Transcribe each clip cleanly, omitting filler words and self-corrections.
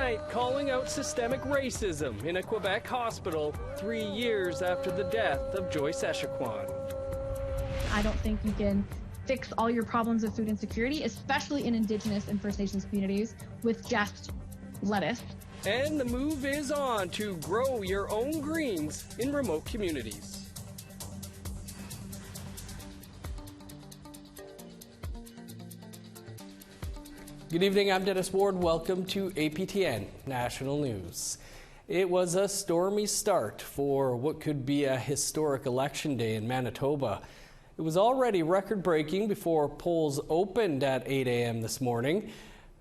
tonight calling out systemic racism in a Quebec hospital 3 years after the death of Joyce Echaquan. I don't think you can fix all your problems of food insecurity, especially in Indigenous and First Nations communities, with just lettuce. And the move is on to grow your own greens in remote communities. Good evening, I'm Dennis Ward. Welcome to APTN National News. It was a stormy start for what could be a historic election day in Manitoba. It was already record-breaking before polls opened at 8 a.m. this morning.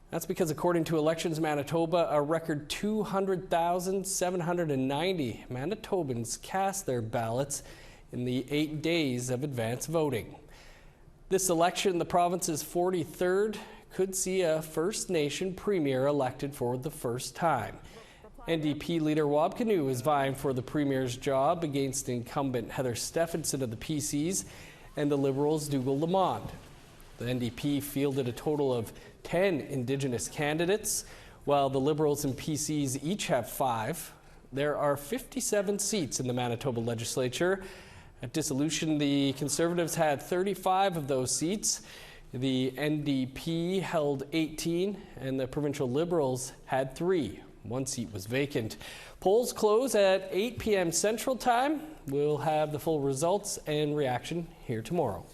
That's because, according to Elections Manitoba, a record 200,790 Manitobans cast their ballots in the 8 days of advance voting. This election, the province's 43rd, could see a First Nation premier elected for the first time. NDP leader Wabkanu is vying for the premier's job against incumbent Heather Stephenson of the PCs and the Liberals' Dougal Lamond. The NDP fielded a total of 10 Indigenous candidates, while the Liberals and PCs each have 5. There are 57 seats in the Manitoba legislature. At dissolution, the Conservatives had 35 of those seats. The NDP held 18, and the provincial Liberals had 3. 1 seat was vacant. Polls close at 8 p.m. Central Time. We'll have the full results and reaction here tomorrow.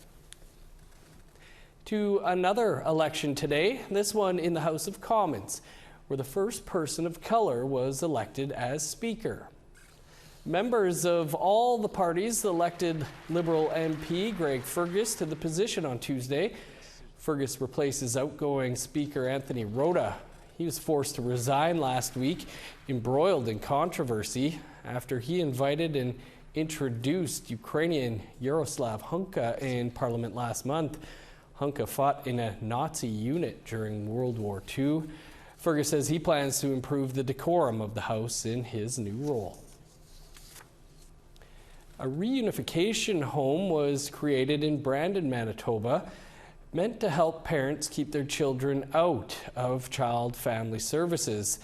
To another election today, this one in the House of Commons, where the first person of color was elected as Speaker. Members of all the parties elected Liberal MP Greg Fergus to the position on Tuesday. Fergus replaces outgoing Speaker Anthony Rota. He was forced to resign last week, embroiled in controversy after he invited and introduced Ukrainian Yaroslav Hunka in Parliament last month. Hunka fought in a Nazi unit during World War II. Fergus says he plans to improve the decorum of the House in his new role. A reunification home was created in Brandon, Manitoba, meant to help parents keep their children out of child family services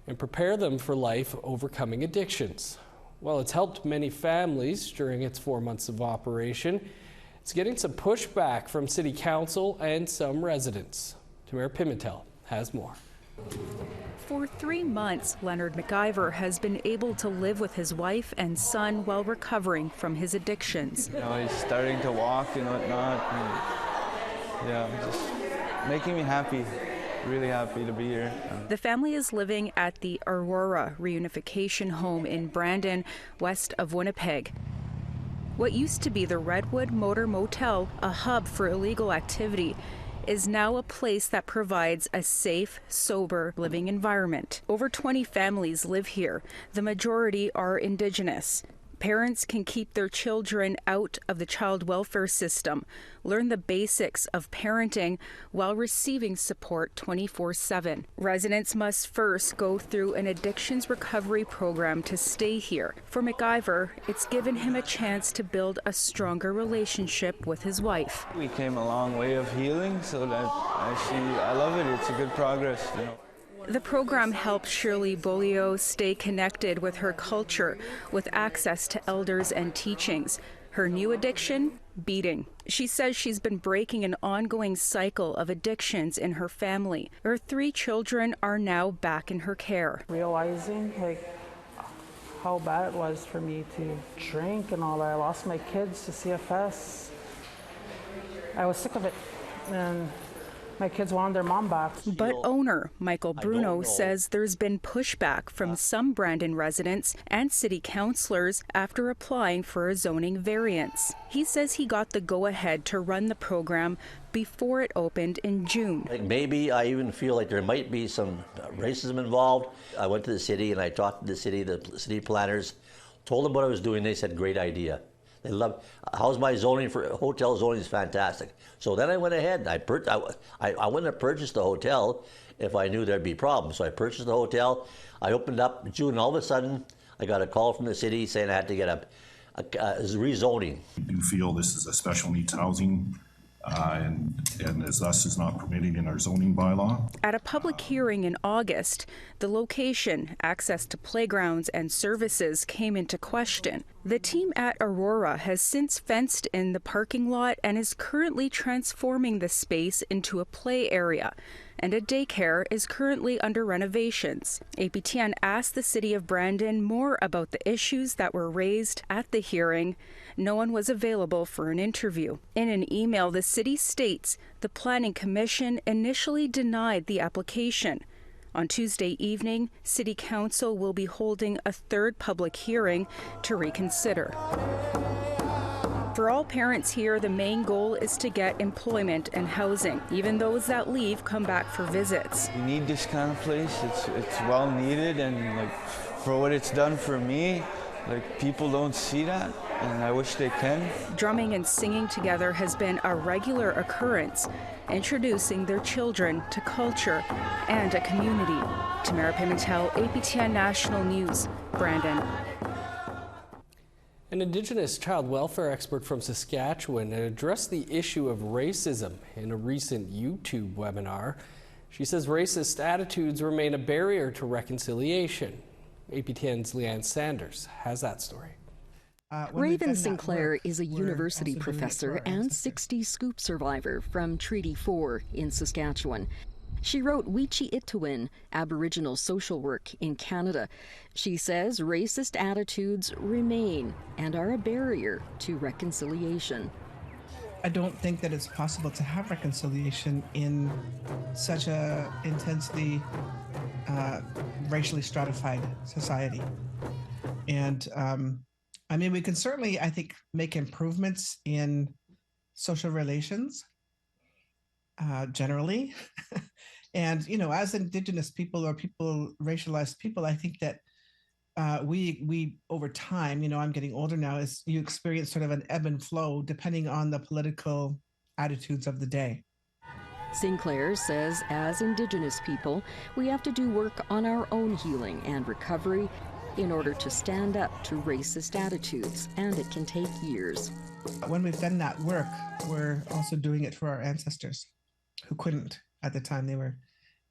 and prepare them for life overcoming addictions. While it's helped many families during its 4 months of operation, it's getting some pushback from City Council and some residents. Tamara Pimentel has more. For 3 months, Leonard McIver has been able to live with his wife and son while recovering from his addictions. You know, he's starting to walk and whatnot. And yeah, just making me happy, really happy to be here. The family is living at the Aurora Reunification home in Brandon, west of Winnipeg. What used to be the Redwood Motor Motel, a hub for illegal activity, is now a place that provides a safe, sober living environment. Over 20 families live here. The majority are Indigenous. Parents can keep their children out of the child welfare system, learn the basics of parenting while receiving support 24/7. Residents must first go through an addictions recovery program to stay here. For McIver, it's given him a chance to build a stronger relationship with his wife. We came a long way of healing, so that I love it. It's a good progress, you know. The program helps Shirley Bolio stay connected with her culture, with access to elders and teachings. Her new addiction? Beating. She says she's been breaking an ongoing cycle of addictions in her family. Her 3 children are now back in her care. Realizing how bad it was for me to drink and all that. I lost my kids to CFS. I was sick of it. And my kids wanted their mom back. But owner Michael Bruno says there's been pushback from some Brandon residents and city councillors after applying for a zoning variance. He says he got the go-ahead to run the program before it opened in June. Maybe I even feel like there might be some racism involved. I went to the city and I talked to the city planners, told them what I was doing. They said, great idea. They love, how's my zoning for hotel zoning is fantastic. So then I went ahead. I wouldn't have purchased the hotel if I knew there'd be problems. So I purchased the hotel. I opened up in June, and all of a sudden I got a call from the city saying I had to get a rezoning. We do feel this is a special needs housing and as thus is not permitted in our zoning bylaw. At a public hearing in August, the location, access to playgrounds and services came into question. The team at Aurora has since fenced in the parking lot and is currently transforming the space into a play area, and a daycare is currently under renovations. APTN asked the City of Brandon more about the issues that were raised at the hearing. No one was available for an interview. In an email, the city states the Planning Commission initially denied the application. On Tuesday evening, City Council will be holding a third public hearing to reconsider. For all parents here, the main goal is to get employment and housing. Even those that leave come back for visits. We need this kind of place. It's well needed, and like for what it's done for me, like people don't see that, and I wish they can. Drumming and singing together has been a regular occurrence, introducing their children to culture and a community. Tamara Pimentel, APTN National News, Brandon. An Indigenous child welfare expert from Saskatchewan addressed the issue of racism in a recent YouTube webinar. She says racist attitudes remain a barrier to reconciliation. APTN's Leanne Sanders has that story. Raven Sinclair is a university professor and 60 Scoop survivor from Treaty 4 in Saskatchewan. She wrote Wichi Ituin, Aboriginal Social Work in Canada. She says racist attitudes remain and are a barrier to reconciliation. I don't think that it's possible to have reconciliation in such a intensely racially stratified society. And I mean, we can certainly, I think, make improvements in social relations generally. And, you know, as Indigenous people or people, racialized people, I think that we over time, you know, I'm getting older now, is you experience sort of an ebb and flow depending on the political attitudes of the day. Sinclair says as Indigenous people, we have to do work on our own healing and recovery in order to stand up to racist attitudes, and it can take years. When we've done that work, we're also doing it for our ancestors who couldn't at the time they were,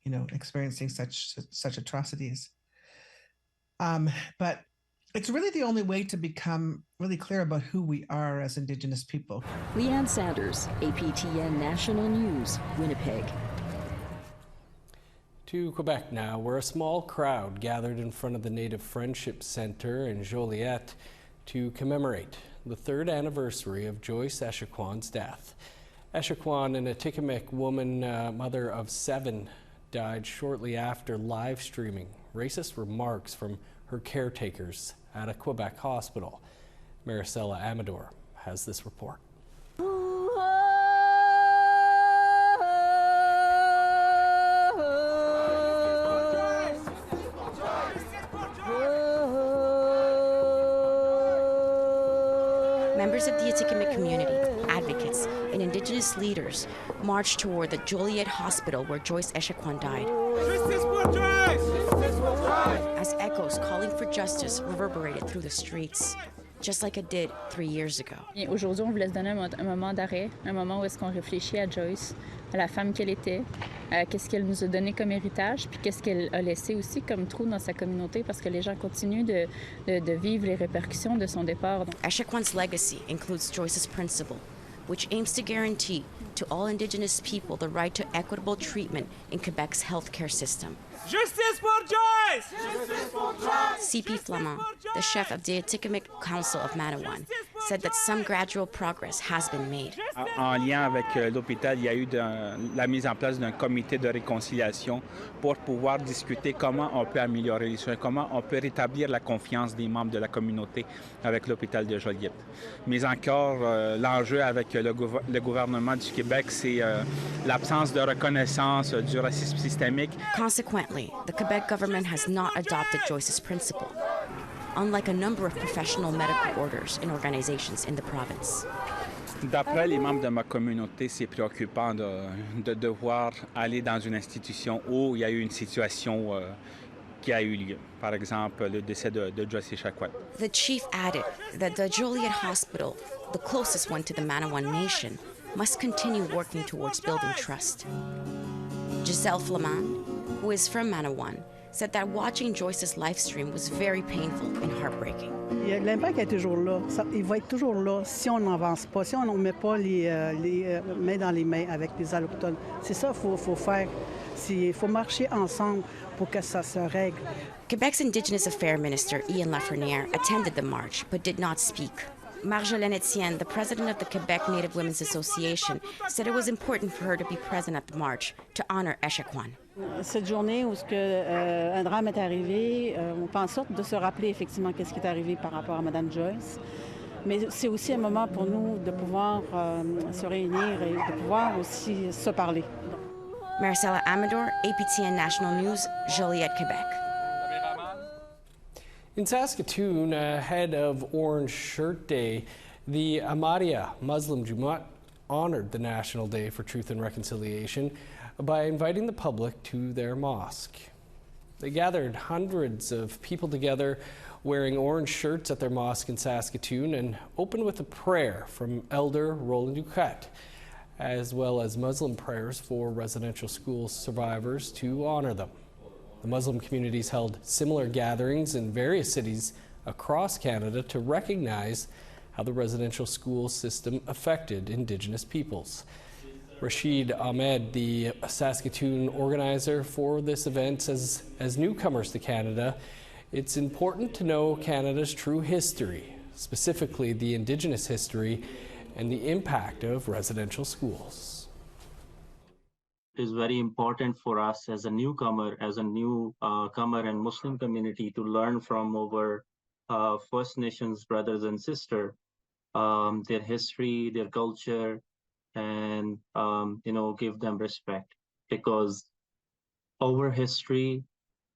you know, experiencing such atrocities. But it's really the only way to become really clear about who we are as Indigenous people. Leanne Sanders, APTN National News, Winnipeg. To Quebec now, where a small crowd gathered in front of the Native Friendship Centre in Joliette to commemorate the 3rd anniversary of Joyce Echaquan's death. Echaquan, an Atikamekw woman, mother of 7, died shortly after live streaming racist remarks from her caretakers at a Quebec hospital. Maricela Amador has this report. Members of the Atikamekw community, advocates, and Indigenous leaders marched toward the Joliette Hospital where Joyce Echaquan died. Justice for Joyce! Justice for Joyce! As echoes calling for justice reverberated through the streets, just like it did 3 years ago. Aujourd'hui, on voulait se donner un moment d'arrêt, un moment où est-ce qu'on réfléchit à Joyce, à la femme qu'elle était, qu'est-ce qu'elle nous a donné comme héritage, puis qu'est-ce qu'elle a laissé aussi comme trou dans sa communauté, parce que les gens continuent de vivre les répercussions de son départ. Echaquan's legacy includes Joyce's principle, which aims to guarantee to all Indigenous people the right to equitable treatment in Quebec's healthcare system. Justice for Joyce! Justice for Joyce! C.P. Flamand, the chef of the Atikamekw Council of Manawan, said that some gradual progress has been made. En lien avec l'hôpital, il y a eu la mise en place d'un comité de réconciliation pour pouvoir discuter comment on peut améliorer les soins, comment on peut rétablir la confiance des membres de la communauté avec l'hôpital de Joliette. Mais encore, l'enjeu avec le gouvernement du Québec, c'est l'absence de reconnaissance du racisme systémique. Consequently, the Quebec government has not adopted Joyce's principle, unlike a number of professional medical orders and organizations in the province. D'après les membres de ma communauté, c'est préoccupant de devoir aller dans une institution où il y a eu une situation qui a eu lieu. Par exemple, le décès de Joyce Echaquan. The chief added that the Joliette Hospital, the closest one to the Manawan Nation, must continue working towards building trust. Giselle Flamand, who is from Manawan, said that watching Joyce's live stream was very painful and heartbreaking. L'impact est toujours là. Il va être toujours là si on n'avance pas, si on ne met pas les mains dans les mains avec les Autochtones. C'est ça qu'il faut faire. Il faut marcher ensemble pour que ça se règle. Quebec's Indigenous Affairs Minister Ian Lafreniere attended the march but did not speak. Marjolaine Etienne, the president of the Quebec Native Women's Association, said it was important for her to be present at the march to honor Echequan. Cette journée où un drame est arrivé, on fait en sorte de se rappeler effectivement qu'est-ce qui est arrivé par rapport à Mme Joyce. Mais c'est aussi un moment pour nous de pouvoir se réunir et de pouvoir aussi se parler. Maricela Amador, APTN National News, Joliette, Quebec. In Saskatoon, ahead of Orange Shirt Day, the Ahmadiyya Muslim Jumu'at honored the National Day for Truth and Reconciliation by inviting the public to their mosque. They gathered hundreds of people together wearing orange shirts at their mosque in Saskatoon and opened with a prayer from Elder Roland Duquette, as well as Muslim prayers for residential school survivors to honor them. The Muslim communities held similar gatherings in various cities across Canada to recognize how the residential school system affected Indigenous peoples. Rashid Ahmed, the Saskatoon organizer for this event, says as newcomers to Canada, it's important to know Canada's true history, specifically the Indigenous history and the impact of residential schools. It is very important for us as a newcomer, comer and Muslim community to learn from our First Nations brothers and sisters, their history, their culture, and give them respect, because our history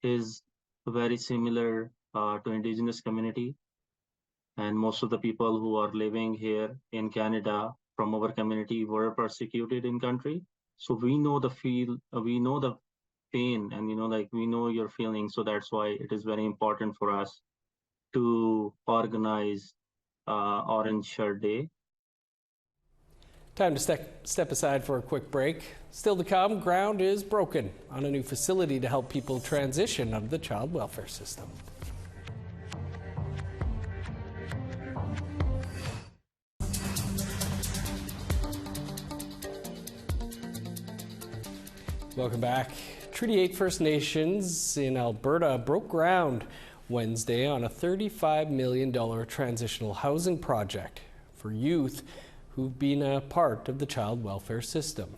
is very similar to Indigenous community, and most of the people who are living here in Canada from our community were persecuted in country. So we know the pain, and we know your feelings. So that's why it is very important for us to organize Orange Shirt Day. Time to step aside for a quick break. Still to come, ground is broken on a new facility to help people transition out of the child welfare system. Welcome back. Treaty 8 First Nations in Alberta broke ground Wednesday on a $35 million transitional housing project for youth who've been a part of the child welfare system.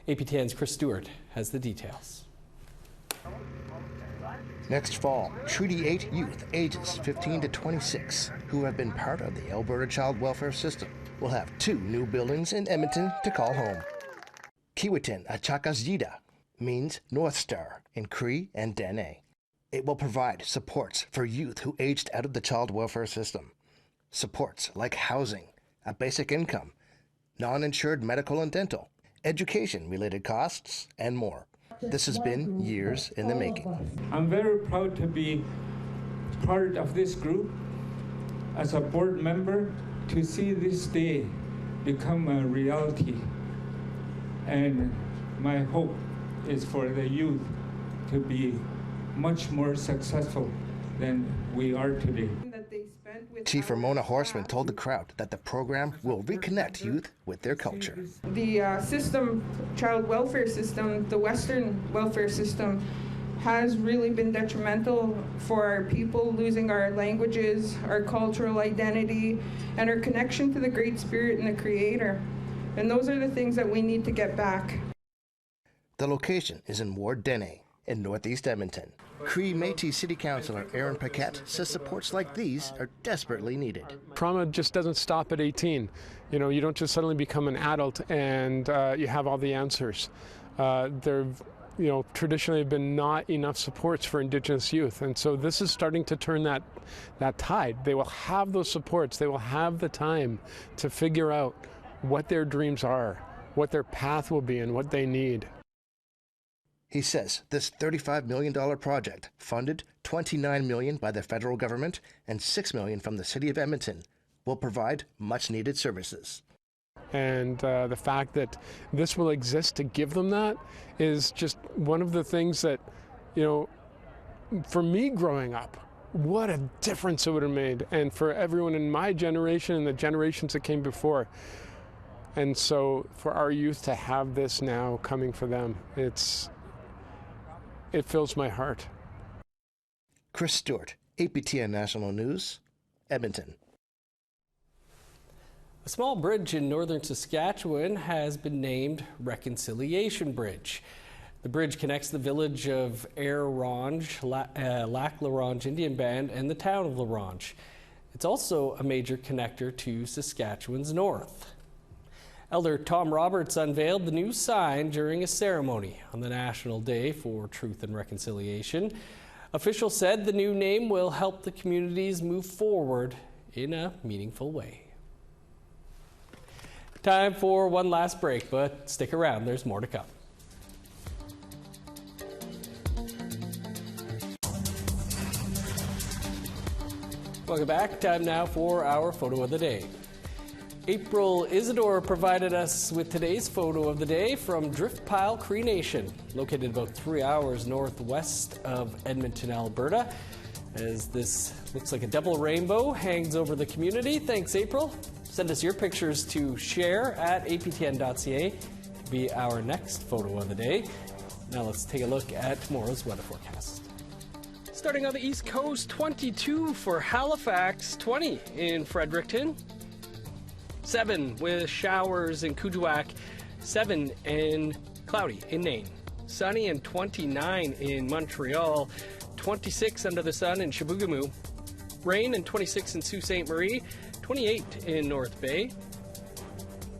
APTN's Chris Stewart has the details. Next fall, Treaty 8 youth ages 15 to 26 who have been part of the Alberta child welfare system will have 2 new buildings in Edmonton to call home. Kiwitin Achakasjida means North Star in Cree and Dene. It will provide supports for youth who aged out of the child welfare system. Supports like housing, a basic income, non-insured medical and dental, education-related costs, and more. This has been years in the making. I'm very proud to be part of this group as a board member to see this day become a reality. And my hope is for the youth to be much more successful than we are today. Chief Ramona Horseman told the crowd that the program will reconnect youth with their culture. The child welfare system, the Western welfare system, has really been detrimental for our people, losing our languages, our cultural identity, and our connection to the Great Spirit and the Creator. And those are the things that we need to get back. The location is in Ward Dene in northeast Edmonton. Cree Métis City Councillor Aaron Paquette says supports like these are desperately needed. Trauma just doesn't stop at 18. You don't just suddenly become an adult and you have all the answers. There traditionally have been not enough supports for Indigenous youth, and so this is starting to turn that tide. They will have those supports. They will have the time to figure out what their dreams are, what their path will be, and what they need. He says this $35 million project, funded $29 million by the federal government and $6 million from the City of Edmonton, will provide much-needed services. And the fact that this will exist to give them that is just one of the things that, you know, for me growing up, what a difference it would have made. And for everyone in my generation and the generations that came before. And so for our youth to have this now coming for them, it fills my heart. Chris Stewart, APTN National News, Edmonton. A small bridge in northern Saskatchewan has been named Reconciliation Bridge. The bridge connects the village of Air-Ronge, Lac La Ronge Indian Band, and the town of La Ronge. It's also a major connector to Saskatchewan's north. Elder Tom Roberts unveiled the new sign during a ceremony on the National Day for Truth and Reconciliation. Officials said the new name will help the communities move forward in a meaningful way. Time for one last break, but stick around, there's more to come. Welcome back. Time now for our photo of the day. April Isidore provided us with today's photo of the day from Drift Pile Cree Nation, located about 3 hours northwest of Edmonton, Alberta. As this looks like a double rainbow hangs over the community. Thanks, April. Send us your pictures to share@aptn.ca to be our next photo of the day. Now let's take a look at tomorrow's weather forecast. Starting on the East Coast, 22 for Halifax, 20 in Fredericton, 7 with showers in Kuujjuaq, 7 and cloudy in Nain, sunny and 29 in Montreal, 26 under the sun in Chibougamau, rain and 26 in Sault Ste. Marie, 28 in North Bay,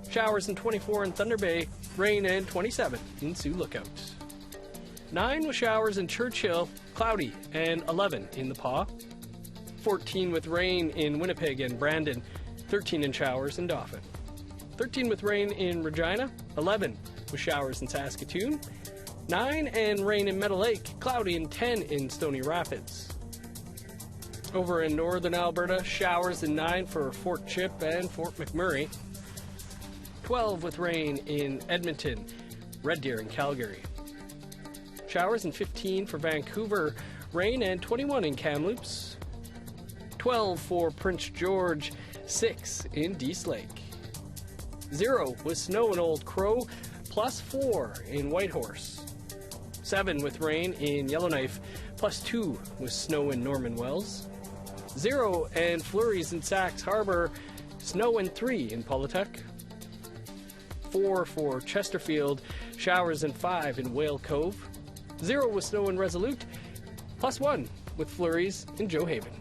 showers and 24 in Thunder Bay, rain and 27 in Sioux Lookout. 9 with showers in Churchill, cloudy and 11 in the Pas, 14 with rain in Winnipeg and Brandon, 13 in showers in Dauphin, 13 with rain in Regina, 11 with showers in Saskatoon, 9 and rain in Meadow Lake, cloudy and 10 in Stony Rapids. Over in northern Alberta, showers in 9 for Fort Chip and Fort McMurray, 12 with rain in Edmonton, Red Deer and Calgary. Showers in 15 for Vancouver, rain and 21 in Kamloops, 12 for Prince George, 6 in Dease Lake, 0 with snow in Old Crow, +4 in Whitehorse, 7 with rain in Yellowknife, +2 with snow in Norman Wells, 0 and flurries in Sax Harbor, snow and 3 in Paulatuck, 4 for Chesterfield, showers and 5 in Whale Cove, 0 with snow in Resolute, +1 with flurries in Joe Haven.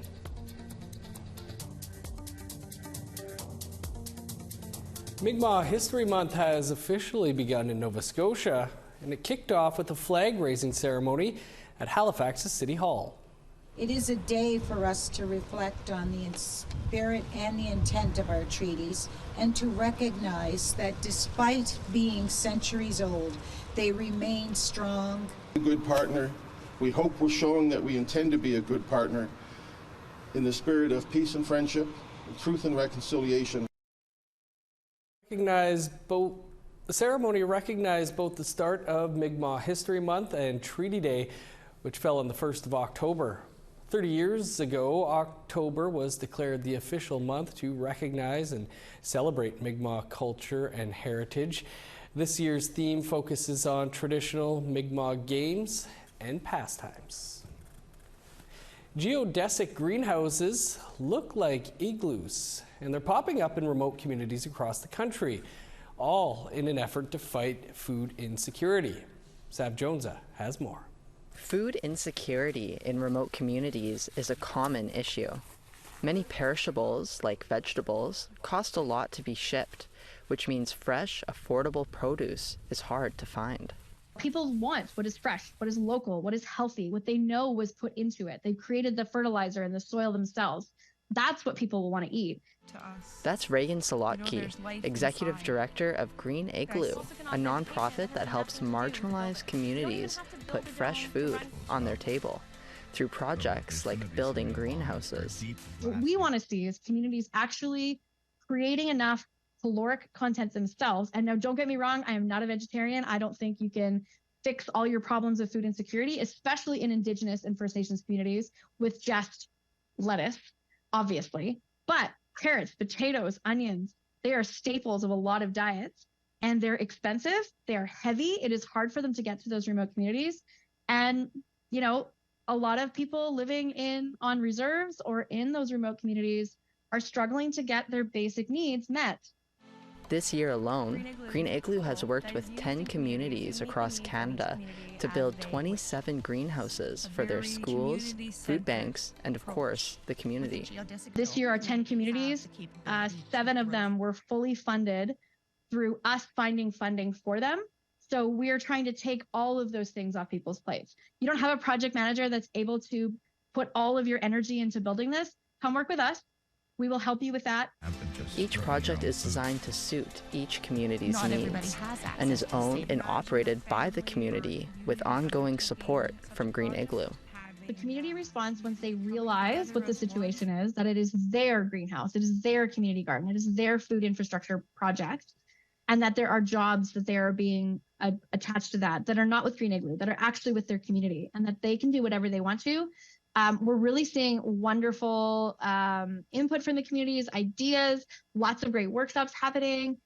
Migma History Month has officially begun in Nova Scotia, and it kicked off with a flag-raising ceremony at Halifax's City Hall. It is a day for us to reflect on the spirit and the intent of our treaties and to recognize that despite being centuries old, they remain strong. A good partner. We hope we're showing that we intend to be a good partner in the spirit of peace and friendship, truth and reconciliation. The ceremony recognized both the start of Migma History Month and Treaty Day, which fell on the 1st of October. 30 years ago, October was declared the official month to recognize and celebrate Mi'kmaq culture and heritage. This year's theme focuses on traditional Mi'kmaq games and pastimes. Geodesic greenhouses look like igloos, and they're popping up in remote communities across the country, all in an effort to fight food insecurity. Sav Jonesa has more. Food insecurity in remote communities is a common issue. Many perishables, like vegetables, cost a lot to be shipped, which means fresh, affordable produce is hard to find. People want what is fresh, what is local, what is healthy, what they know was put into it. They've created the fertilizer and the soil themselves. That's what people will want to eat. That's Reagan Solotki, Executive Director of Green Igloo, a nonprofit that helps marginalized communities put fresh food on their table through projects like building greenhouses. What we want to see is communities actually creating enough caloric content themselves. And now, don't get me wrong, I am not a vegetarian. I don't think you can fix all your problems of food insecurity, especially in Indigenous and First Nations communities, with just lettuce, obviously. But carrots, potatoes, onions, they are staples of a lot of diets, and they're expensive. They are heavy. It is hard for them to get to those remote communities. And, you know, a lot of people living on reserves or in those remote communities are struggling to get their basic needs met. This year alone, Green Igloo has worked with 10 communities across Canada to build 27 greenhouses for their schools, food banks, and of course, the community. This year, our 10 communities, 7 of them were fully funded through us finding funding for them. So we are trying to take all of those things off people's plates. You don't have a project manager that's able to put all of your energy into building this. Come work with us. We will help you with that. Each project is designed to suit each community's needs and is owned and operated by the community with ongoing support from Green Igloo. The community response, once they realize what the situation is, that it is their greenhouse, it is their community garden, it is their food infrastructure project, and that there are jobs that they are being attached to that are not with Green Igloo, that are actually with their community, and that they can do whatever they want to. We're really seeing wonderful input from the communities, ideas, lots of great workshops happening.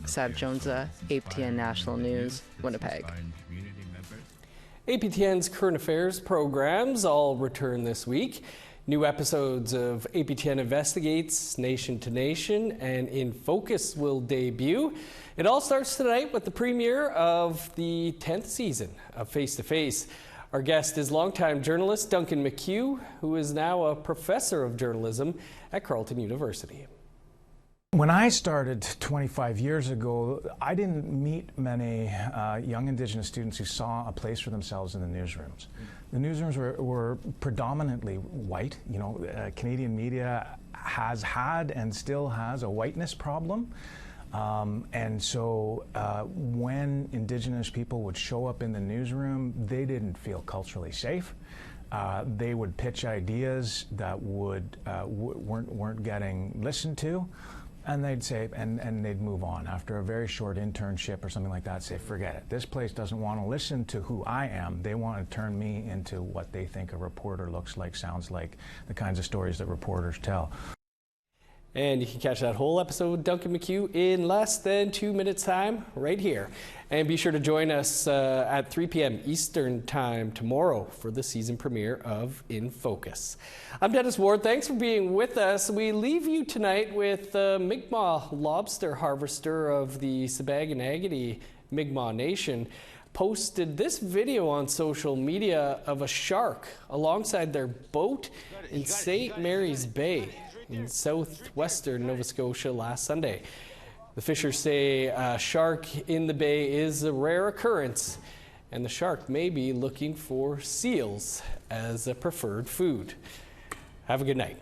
Sab Jonesa, APTN National News, Winnipeg. APTN's current affairs programs all return this week. New episodes of APTN Investigates, Nation to Nation, and In Focus will debut. It all starts tonight with the premiere of the 10th season of Face to Face. Our guest is longtime journalist Duncan McHugh, who is now a professor of journalism at Carleton University. When I started 25 years ago, I didn't meet many young Indigenous students who saw a place for themselves in the newsrooms. The newsrooms were predominantly white. You know, Canadian media has had and still has a whiteness problem. And so when Indigenous people would show up in the newsroom, they didn't feel culturally safe. They would pitch ideas that weren't getting listened to, and they'd say, and they'd move on. After a very short internship or something like that, say, forget it. This place doesn't want to listen to who I am. They want to turn me into what they think a reporter looks like, sounds like, the kinds of stories that reporters tell. And you can catch that whole episode with Duncan McHugh in less than 2 minutes time right here. And be sure to join us at 3 p.m. Eastern Time tomorrow for the season premiere of In Focus. I'm Dennis Ward. Thanks for being with us. We leave you tonight with Migma lobster harvester of the Sabaganagati Migma Nation posted this video on social media of a shark alongside their boat in St. Mary's Bay in southwestern Nova Scotia last Sunday. The fishers say a shark in the bay is a rare occurrence, and the shark may be looking for seals as a preferred food. Have a good night.